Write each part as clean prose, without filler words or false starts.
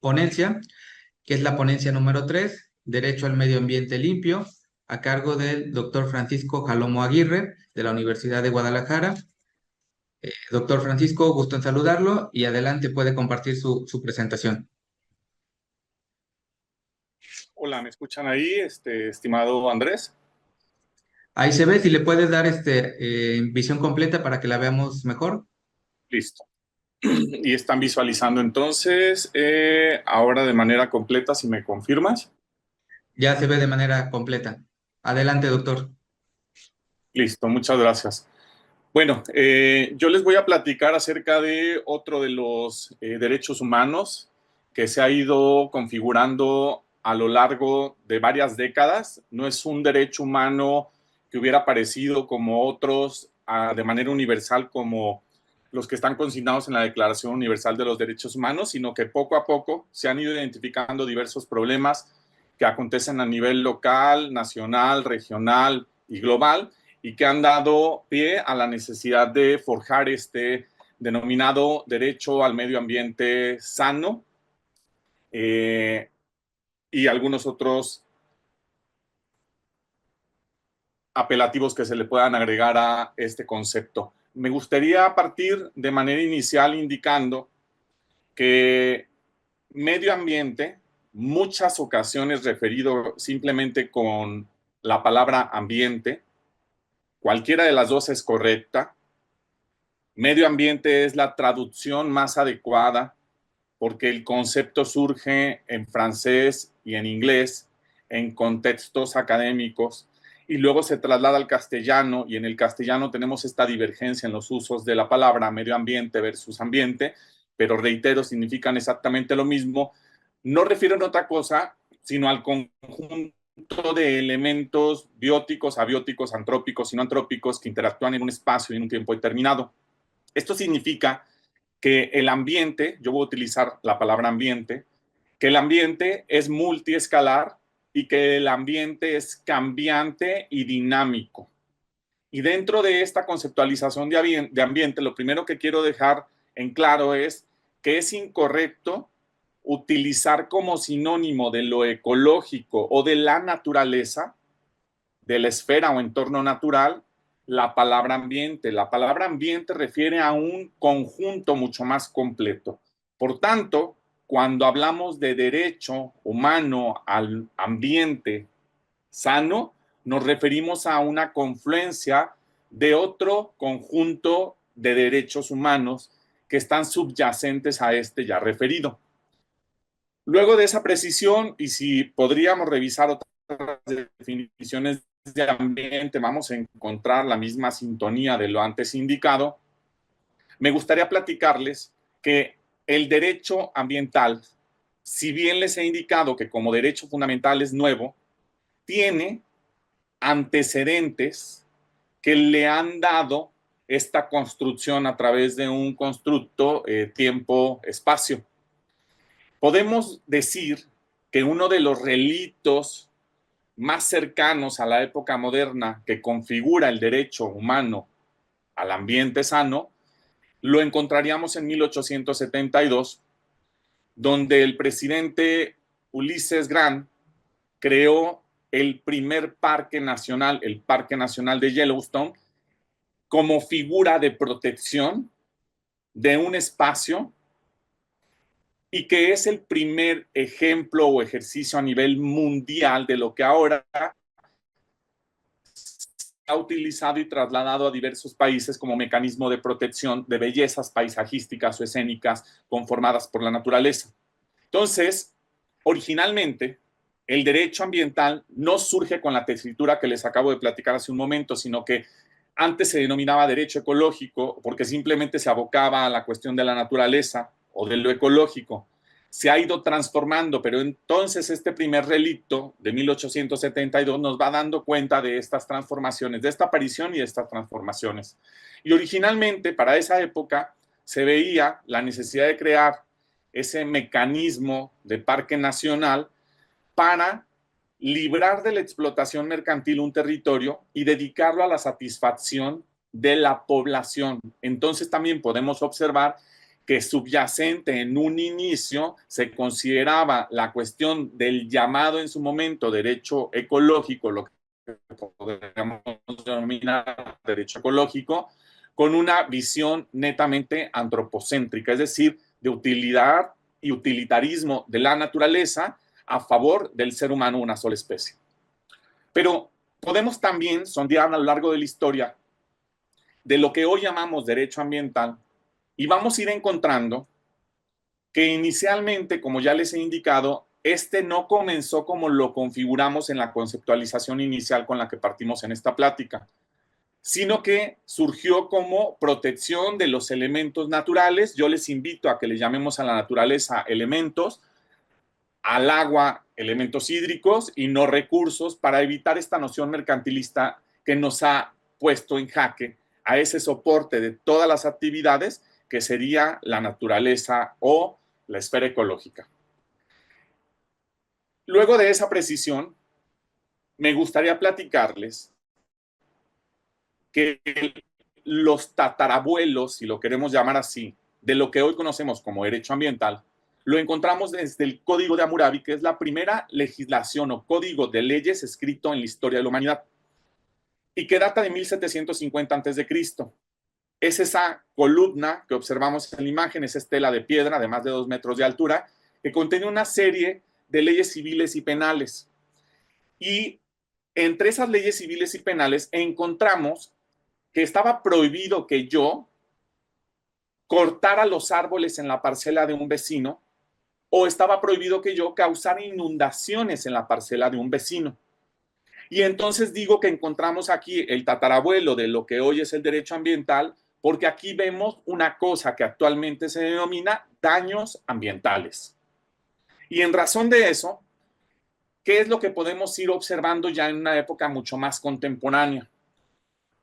ponencia, que es la ponencia número 3, Derecho al Medio Ambiente Limpio, a cargo del doctor Francisco Jalomo Aguirre, de la Universidad de Guadalajara. Doctor Francisco, gusto en saludarlo y adelante puede compartir su presentación. Hola, ¿me escuchan ahí, estimado Andrés? Ahí se ve, si le puedes dar visión completa para que la veamos mejor. Listo. Y están visualizando entonces ahora de manera completa, si me confirmas. Ya se ve de manera completa. Adelante, doctor. Listo, muchas gracias. Bueno, yo les voy a platicar acerca de otro de los derechos humanos que se ha ido configurando a lo largo de varias décadas. No es un derecho humano que hubiera aparecido como otros de manera universal como los que están consignados en la Declaración Universal de los Derechos Humanos, sino que poco a poco se han ido identificando diversos problemas que acontecen a nivel local, nacional, regional y global, y que han dado pie a la necesidad de forjar este denominado derecho al medio ambiente sano y algunos otros apelativos que se le puedan agregar a este concepto. Me gustaría partir de manera inicial indicando que medio ambiente, muchas ocasiones referido simplemente con la palabra ambiente, cualquiera de las dos es correcta. Medio ambiente es la traducción más adecuada porque el concepto surge en francés y en inglés en contextos académicos y luego se traslada al castellano, y en el castellano tenemos esta divergencia en los usos de la palabra medio ambiente versus ambiente, pero reitero, significan exactamente lo mismo. No refieren a otra cosa, sino al conjunto de elementos bióticos, abióticos, antrópicos y no antrópicos que interactúan en un espacio y en un tiempo determinado. Esto significa que el ambiente, yo voy a utilizar la palabra ambiente, que el ambiente es multiescalar y que el ambiente es cambiante y dinámico. Y dentro de esta conceptualización de ambiente, lo primero que quiero dejar en claro es que es incorrecto utilizar como sinónimo de lo ecológico o de la naturaleza, de la esfera o entorno natural, la palabra ambiente. La palabra ambiente refiere a un conjunto mucho más completo. Por tanto, cuando hablamos de derecho humano al ambiente sano, nos referimos a una confluencia de otro conjunto de derechos humanos que están subyacentes a este ya referido. Luego de esa precisión, y si podríamos revisar otras definiciones de ambiente, vamos a encontrar la misma sintonía de lo antes indicado. Me gustaría platicarles que el derecho ambiental, si bien les he indicado que como derecho fundamental es nuevo, tiene antecedentes que le han dado esta construcción a través de un constructo tiempo-espacio. Podemos decir que uno de los relitos más cercanos a la época moderna que configura el derecho humano al ambiente sano, lo encontraríamos en 1872, donde el presidente Ulises Grant creó el primer parque nacional, el Parque Nacional de Yellowstone, como figura de protección de un espacio y que es el primer ejemplo o ejercicio a nivel mundial de lo que ahora ha utilizado y trasladado a diversos países como mecanismo de protección de bellezas paisajísticas o escénicas conformadas por la naturaleza. Entonces, originalmente, el derecho ambiental no surge con la tesitura que les acabo de platicar hace un momento, sino que antes se denominaba derecho ecológico porque simplemente se abocaba a la cuestión de la naturaleza o de lo ecológico. Se ha ido transformando, pero entonces este primer relicto de 1872 nos va dando cuenta de estas transformaciones, de esta aparición y de estas transformaciones. Y originalmente, para esa época, se veía la necesidad de crear ese mecanismo de parque nacional para librar de la explotación mercantil un territorio y dedicarlo a la satisfacción de la población. Entonces también podemos observar que subyacente en un inicio se consideraba la cuestión del llamado en su momento derecho ecológico, lo que podríamos denominar derecho ecológico, con una visión netamente antropocéntrica, es decir, de utilidad y utilitarismo de la naturaleza a favor del ser humano, una sola especie. Pero podemos también sondear a lo largo de la historia de lo que hoy llamamos derecho ambiental y vamos a ir encontrando que inicialmente, como ya les he indicado, este no comenzó como lo configuramos en la conceptualización inicial con la que partimos en esta plática, sino que surgió como protección de los elementos naturales. Yo les invito a que le llamemos a la naturaleza elementos, al agua elementos hídricos y no recursos, para evitar esta noción mercantilista que nos ha puesto en jaque a ese soporte de todas las actividades que sería la naturaleza o la esfera ecológica. Luego de esa precisión, me gustaría platicarles que los tatarabuelos, si lo queremos llamar así, de lo que hoy conocemos como derecho ambiental, lo encontramos desde el Código de Hammurabi, que es la primera legislación o código de leyes escrito en la historia de la humanidad y que data de 1750 a.C. Es esa columna que observamos en la imagen, esa estela de piedra de más de 2 metros de altura, que contiene una serie de leyes civiles y penales. Y entre esas leyes civiles y penales encontramos que estaba prohibido que yo cortara los árboles en la parcela de un vecino, o estaba prohibido que yo causara inundaciones en la parcela de un vecino. Y entonces digo que encontramos aquí el tatarabuelo de lo que hoy es el derecho ambiental, porque aquí vemos una cosa que actualmente se denomina daños ambientales. Y en razón de eso, ¿qué es lo que podemos ir observando ya en una época mucho más contemporánea?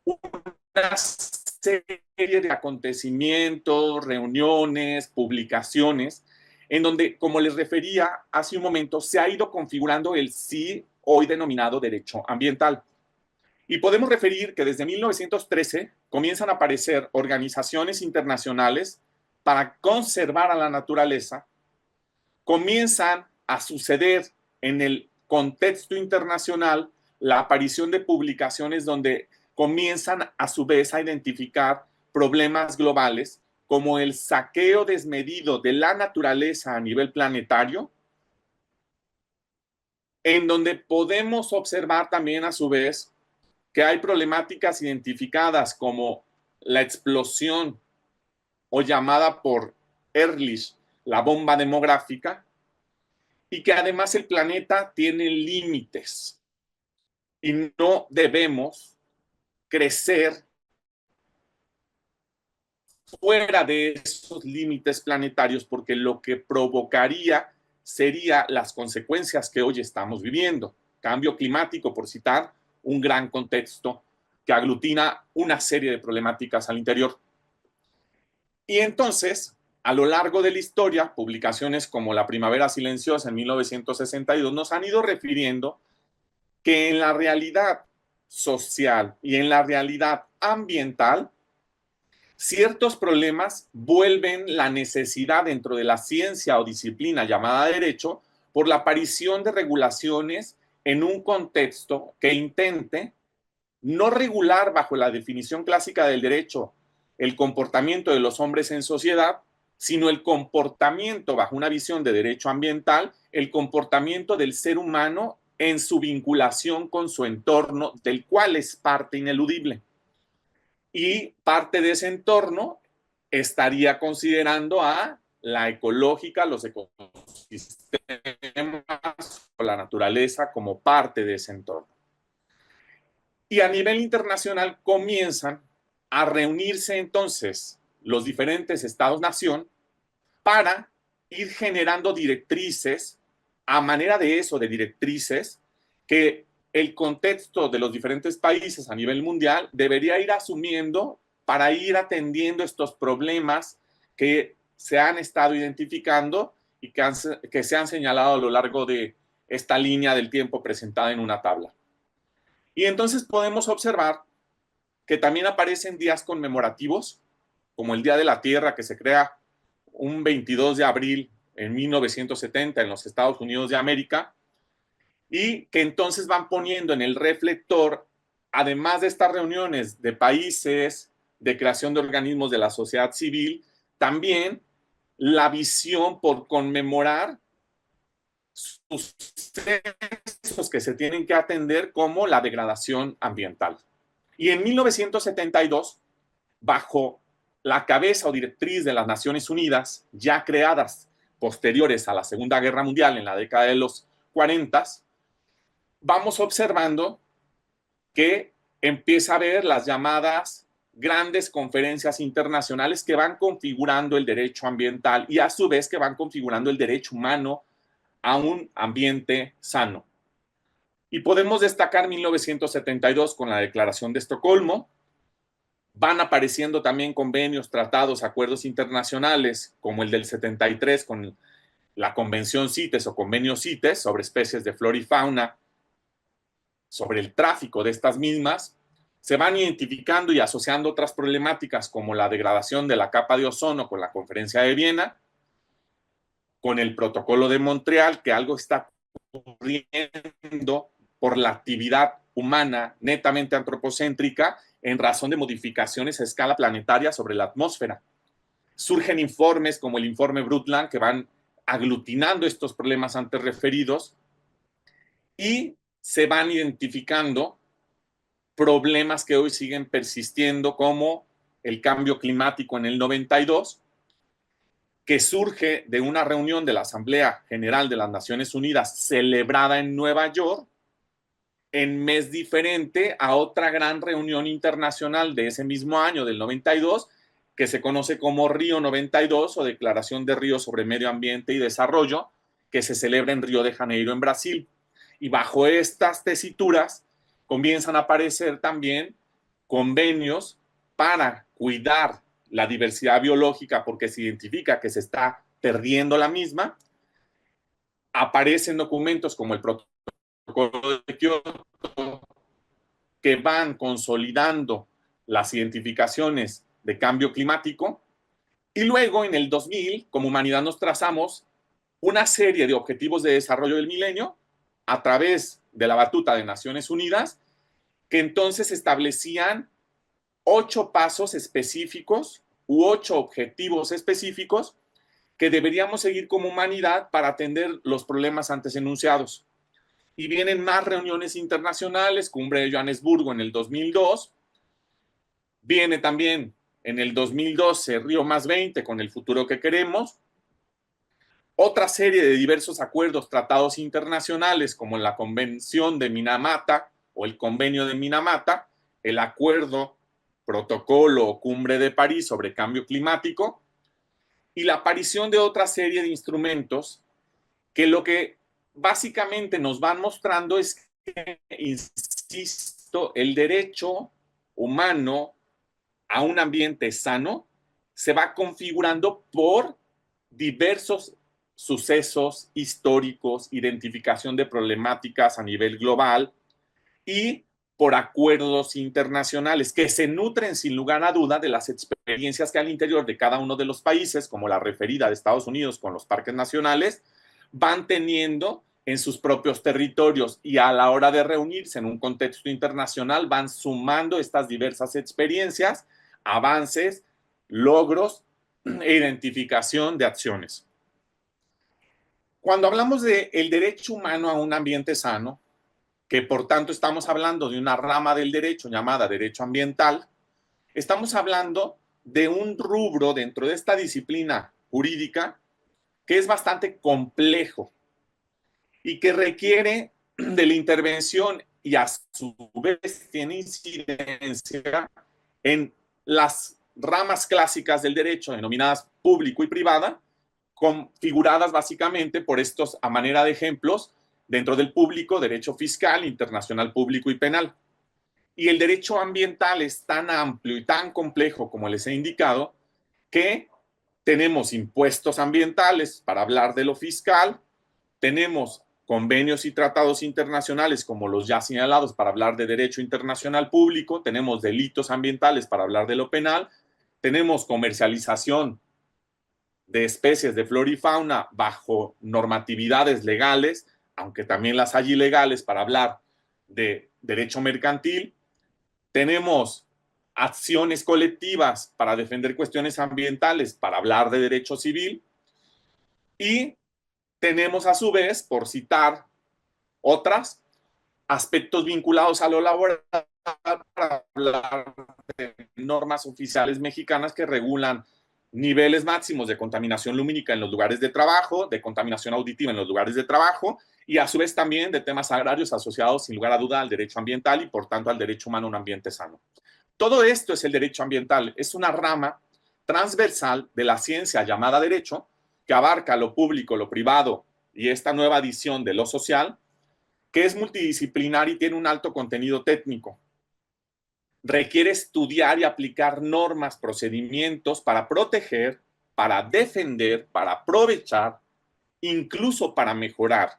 Una serie de acontecimientos, reuniones, publicaciones, en donde, como les refería hace un momento, se ha ido configurando el sí hoy denominado derecho ambiental. Y podemos referir que desde 1913 comienzan a aparecer organizaciones internacionales para conservar a la naturaleza, comienzan a suceder en el contexto internacional la aparición de publicaciones donde comienzan a su vez a identificar problemas globales como el saqueo desmedido de la naturaleza a nivel planetario, en donde podemos observar también a su vez que hay problemáticas identificadas como la explosión o llamada por Ehrlich la bomba demográfica, y que además el planeta tiene límites y no debemos crecer fuera de esos límites planetarios, porque lo que provocaría sería las consecuencias que hoy estamos viviendo. Cambio climático, por citar un gran contexto que aglutina una serie de problemáticas al interior. Y entonces, a lo largo de la historia, publicaciones como La Primavera Silenciosa en 1962 nos han ido refiriendo que en la realidad social y en la realidad ambiental, ciertos problemas vuelven la necesidad dentro de la ciencia o disciplina llamada derecho por la aparición de regulaciones en un contexto que intente no regular bajo la definición clásica del derecho el comportamiento de los hombres en sociedad, sino el comportamiento bajo una visión de derecho ambiental, el comportamiento del ser humano en su vinculación con su entorno, del cual es parte ineludible. Y parte de ese entorno estaría considerando a la ecológica, los ecosistemas o la naturaleza como parte de ese entorno. Y a nivel internacional comienzan a reunirse entonces los diferentes estados-nación para ir generando directrices, a manera de eso, de directrices, que el contexto de los diferentes países a nivel mundial debería ir asumiendo para ir atendiendo estos problemas que se han estado identificando y que se han señalado a lo largo de esta línea del tiempo presentada en una tabla. Y entonces podemos observar que también aparecen días conmemorativos, como el Día de la Tierra, que se crea un 22 de abril en 1970 en los Estados Unidos de América, y que entonces van poniendo en el reflector, además de estas reuniones de países, de creación de organismos de la sociedad civil, también la visión por conmemorar sucesos que se tienen que atender, como la degradación ambiental. Y en 1972, bajo la cabeza o directriz de las Naciones Unidas, ya creadas posteriores a la Segunda Guerra Mundial en la década de los 40, vamos observando que empieza a haber las llamadas grandes conferencias internacionales que van configurando el derecho ambiental y a su vez que van configurando el derecho humano a un ambiente sano. Y podemos destacar 1972 con la Declaración de Estocolmo. Van apareciendo también convenios, tratados, acuerdos internacionales, como el del 73 con la Convención CITES o Convenio CITES sobre especies de flora y fauna, sobre el tráfico de estas mismas. Se van identificando y asociando otras problemáticas como la degradación de la capa de ozono con la Conferencia de Viena, con el Protocolo de Montreal, que algo está ocurriendo por la actividad humana netamente antropocéntrica en razón de modificaciones a escala planetaria sobre la atmósfera. Surgen informes como el informe Brundtland que van aglutinando estos problemas antes referidos y se van identificando problemas que hoy siguen persistiendo, como el cambio climático en el 92, que surge de una reunión de la Asamblea General de las Naciones Unidas celebrada en Nueva York, en mes diferente a otra gran reunión internacional de ese mismo año, del 92, que se conoce como Río 92 o Declaración de Río sobre Medio Ambiente y Desarrollo, que se celebra en Río de Janeiro, en Brasil. Y bajo estas tesituras comienzan a aparecer también convenios para cuidar la diversidad biológica, porque se identifica que se está perdiendo la misma. Aparecen documentos como el Protocolo de Kioto, que van consolidando las identificaciones de cambio climático. Y luego, en el 2000, como humanidad nos trazamos una serie de objetivos de desarrollo del milenio a través de la batuta de Naciones Unidas, que entonces establecían 8 pasos específicos u 8 objetivos específicos que deberíamos seguir como humanidad para atender los problemas antes enunciados. Y vienen más reuniones internacionales, Cumbre de Johannesburgo en el 2002, viene también en el 2012 Río +20 con el futuro que queremos, otra serie de diversos acuerdos, tratados internacionales como la Convención de Minamata o el Convenio de Minamata, el Acuerdo, Protocolo o Cumbre de París sobre Cambio Climático, y la aparición de otra serie de instrumentos que lo que básicamente nos van mostrando es que, insisto, el derecho humano a un ambiente sano se va configurando por diversos sucesos históricos, identificación de problemáticas a nivel global y por acuerdos internacionales que se nutren sin lugar a duda de las experiencias que al interior de cada uno de los países, como la referida de Estados Unidos con los parques nacionales, van teniendo en sus propios territorios, y a la hora de reunirse en un contexto internacional van sumando estas diversas experiencias, avances, logros e identificación de acciones. Cuando hablamos del derecho humano a un ambiente sano, que por tanto estamos hablando de una rama del derecho llamada derecho ambiental, estamos hablando de un rubro dentro de esta disciplina jurídica que es bastante complejo y que requiere de la intervención y a su vez tiene incidencia en las ramas clásicas del derecho denominadas público y privada, configuradas básicamente por estos, a manera de ejemplos, dentro del público, derecho fiscal, internacional público y penal. Y el derecho ambiental es tan amplio y tan complejo, como les he indicado, que tenemos impuestos ambientales para hablar de lo fiscal, tenemos convenios y tratados internacionales como los ya señalados para hablar de derecho internacional público, tenemos delitos ambientales para hablar de lo penal, tenemos comercialización de especies de flora y fauna bajo normatividades legales, aunque también las hay ilegales para hablar de derecho mercantil. Tenemos acciones colectivas para defender cuestiones ambientales, para hablar de derecho civil. Y tenemos a su vez, por citar otras, aspectos vinculados a lo laboral para hablar de normas oficiales mexicanas que regulan niveles máximos de contaminación lumínica en los lugares de trabajo, de contaminación auditiva en los lugares de trabajo, y a su vez también de temas agrarios asociados sin lugar a duda al derecho ambiental y por tanto al derecho humano a un ambiente sano. Todo esto es el derecho ambiental, es una rama transversal de la ciencia llamada derecho que abarca lo público, lo privado y esta nueva adición de lo social, que es multidisciplinar y tiene un alto contenido técnico. Requiere estudiar y aplicar normas, procedimientos para proteger, para defender, para aprovechar, incluso para mejorar.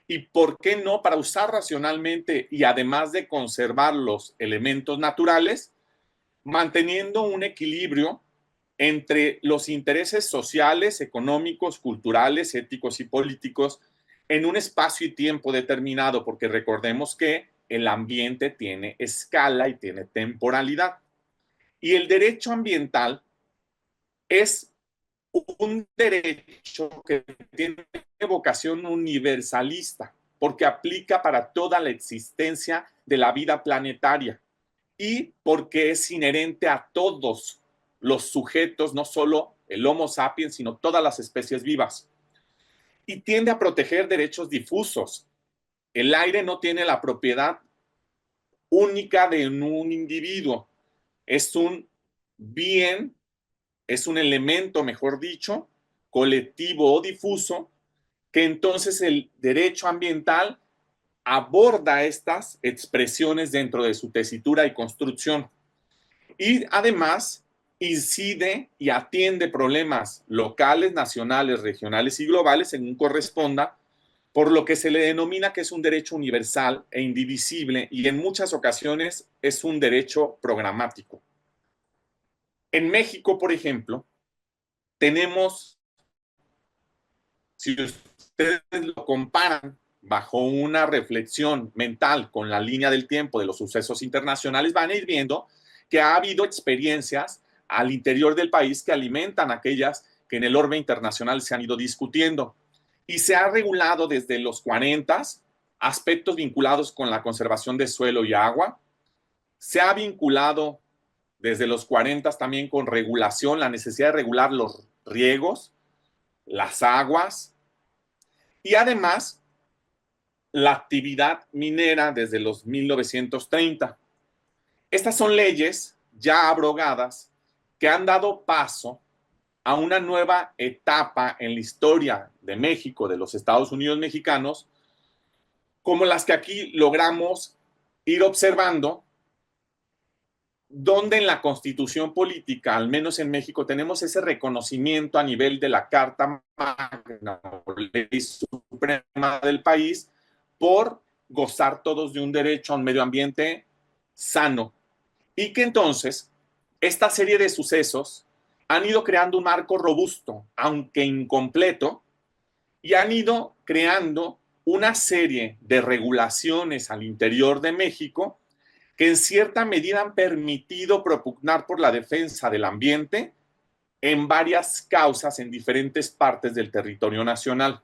Y por qué no para usar racionalmente y además de conservar los elementos naturales, manteniendo un equilibrio entre los intereses sociales, económicos, culturales, éticos y políticos en un espacio y tiempo determinado, porque recordemos que el ambiente tiene escala y tiene temporalidad. Y el derecho ambiental es un derecho que tiene vocación universalista, porque aplica para toda la existencia de la vida planetaria y porque es inherente a todos los sujetos, no solo el Homo sapiens, sino todas las especies vivas. Y tiende a proteger derechos difusos. El aire no tiene la propiedad única de un individuo. Es un bien, es un elemento, mejor dicho, colectivo o difuso, que entonces el derecho ambiental aborda estas expresiones dentro de su tesitura y construcción. Y además incide y atiende problemas locales, nacionales, regionales y globales según corresponda, por lo que se le denomina que es un derecho universal e indivisible y en muchas ocasiones es un derecho programático. En México, por ejemplo, tenemos, si ustedes lo comparan bajo una reflexión mental con la línea del tiempo de los sucesos internacionales, van a ir viendo que ha habido experiencias al interior del país que alimentan aquellas que en el orbe internacional se han ido discutiendo. Y se ha regulado desde los 40 aspectos vinculados con la conservación de suelo y agua. Se ha vinculado desde los 40 también con regulación, la necesidad de regular los riegos, las aguas y además la actividad minera desde los 1930. Estas son leyes ya abrogadas que han dado paso a una nueva etapa en la historia de México, de los Estados Unidos mexicanos, como las que aquí logramos ir observando, donde en la Constitución política, al menos en México, tenemos ese reconocimiento a nivel de la Carta Magna, ley suprema del país, por gozar todos de un derecho a un medio ambiente sano. Y que entonces esta serie de sucesos han ido creando un marco robusto, aunque incompleto, y han ido creando una serie de regulaciones al interior de México que en cierta medida han permitido propugnar por la defensa del ambiente en varias causas en diferentes partes del territorio nacional.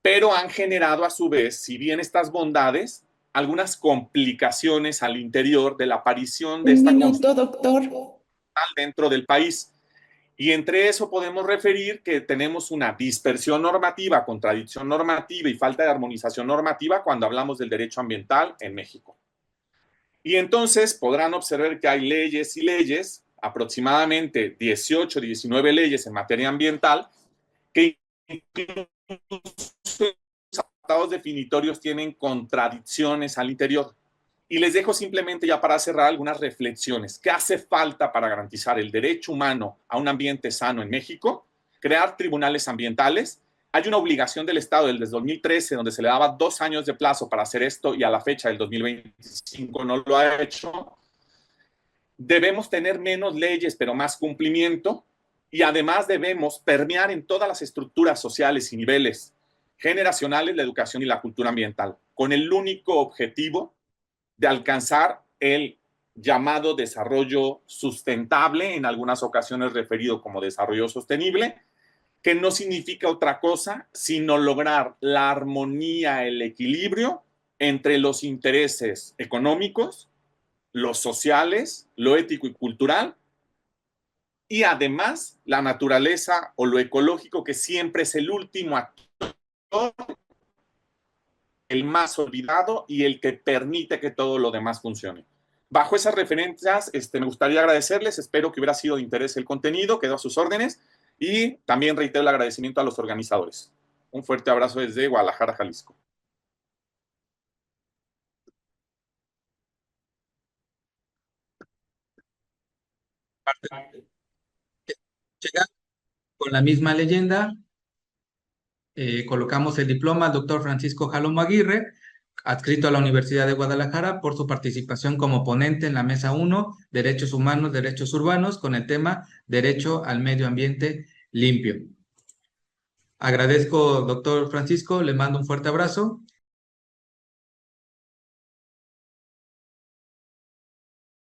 Pero han generado a su vez, si bien estas bondades, algunas complicaciones al interior de la aparición de esta minuto, doctor. Dentro del país. Y entre eso podemos referir que tenemos una dispersión normativa, contradicción normativa y falta de armonización normativa cuando hablamos del derecho ambiental en México. Y entonces podrán observar que hay leyes y leyes, aproximadamente 18, 19 leyes en materia ambiental, que incluso los tratados definitorios tienen contradicciones al interior. Y les dejo simplemente ya para cerrar algunas reflexiones. ¿Qué hace falta para garantizar el derecho humano a un ambiente sano en México? Crear tribunales ambientales. Hay una obligación del Estado desde 2013 donde se le daba 2 años de plazo para hacer esto y a la fecha del 2025 no lo ha hecho. Debemos tener menos leyes pero más cumplimiento Y además debemos permear en todas las estructuras sociales y niveles generacionales la educación y la cultura ambiental, con el único objetivo de alcanzar el llamado desarrollo sustentable, en algunas ocasiones referido como desarrollo sostenible, que no significa otra cosa sino lograr la armonía, el equilibrio entre los intereses económicos, los sociales, lo ético y cultural, y además la naturaleza o lo ecológico, que siempre es el último actor, el más olvidado y el que permite que todo lo demás funcione. Bajo esas referencias, me gustaría agradecerles, espero que hubiera sido de interés el contenido, quedo a sus órdenes, y también reitero el agradecimiento a los organizadores. Un fuerte abrazo desde Guadalajara, Jalisco. Llega con la misma leyenda, colocamos el diploma al doctor Francisco Jalomo Aguirre, adscrito a la Universidad de Guadalajara, por su participación como ponente en la Mesa 1, Derechos Humanos, Derechos Urbanos, con el tema Derecho al Medio Ambiente Limpio. Agradezco, doctor Francisco, le mando un fuerte abrazo